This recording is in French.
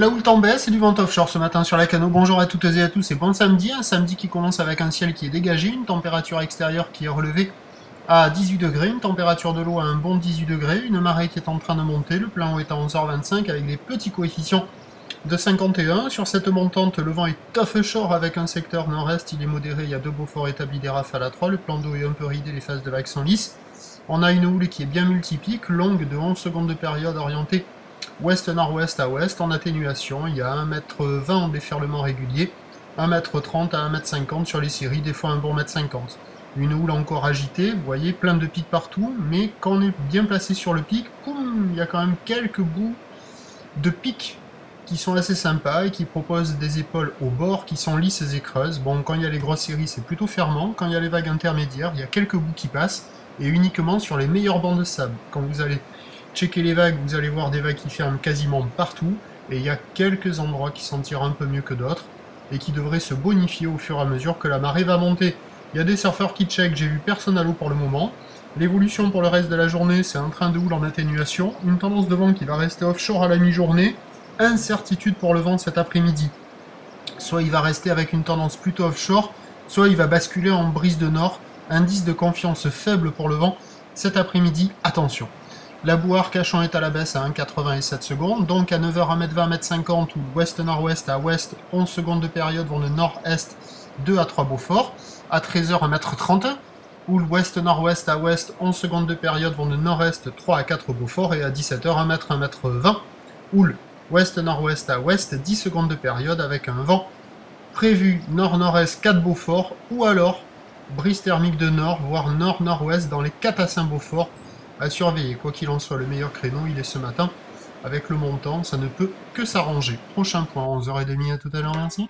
Là où le temps baisse, c'est du vent offshore ce matin sur la Cano. Bonjour à toutes et à tous et bon samedi. Un samedi qui commence avec un ciel qui est dégagé, une température extérieure qui est relevée à 18 degrés, une température de l'eau à un bon 18 degrés, une marée qui est en train de monter, le plein eau est à 11h25 avec des petits coefficients de 51. Sur cette montante, le vent est offshore avec un secteur nord-est, il est modéré, il y a 2 Beaufort établis des rafales à 3, le plan d'eau est un peu ridé, les phases de vagues sont lisses. On a une houle qui est bien multiplique, longue de 11 secondes de période orientée ouest-nord-ouest à ouest en atténuation, il y a 1,20 m en déferlement régulier, 1,30 m à 1,50 m sur les séries, des fois un bon 1,50 m. Une houle encore agitée, vous voyez, plein de pics partout, mais quand on est bien placé sur le pic, il y a quand même quelques bouts de pics qui sont assez sympas et qui proposent des épaules au bord qui sont lisses et creuses. Bon, quand il y a les grosses séries, c'est plutôt fermant. Quand il y a les vagues intermédiaires, il y a quelques bouts qui passent, et uniquement sur les meilleurs bancs de sable. Quand vous allez checker les vagues, vous allez voir des vagues qui ferment quasiment partout, et il y a quelques endroits qui s'en tirent un peu mieux que d'autres, et qui devraient se bonifier au fur et à mesure que la marée va monter. Il y a des surfeurs qui checkent, j'ai vu personne à l'eau pour le moment. L'évolution pour le reste de la journée, c'est un train de houle en atténuation, une tendance de vent qui va rester offshore à la mi-journée, incertitude pour le vent cet après-midi. Soit il va rester avec une tendance plutôt offshore, soit il va basculer en brise de nord, indice de confiance faible pour le vent cet après-midi, attention. La boue Arcachon est à la baisse à 1,87 secondes, donc à 9h 1,20 m, 1,50 m ou ouest-nord-ouest à ouest, 11 secondes de période vont de nord-est 2 à 3 Beaufort, à 13h 1,30 m, ou l'ouest-nord-ouest à ouest, 11 secondes de période vont de nord-est 3 à 4 Beaufort, et à 17h 1 m, 1,20 m, ou ouest-nord-ouest à ouest, 10 secondes de période avec un vent prévu nord-nord-est 4 Beaufort, ou alors brise thermique de nord, voire nord-nord-ouest dans les 4 à 5 Beaufort à surveiller. Quoi qu'il en soit, le meilleur créneau, il est ce matin. Avec le montant, ça ne peut que s'arranger. Prochain point, 11h30 à tout à l'heure, merci.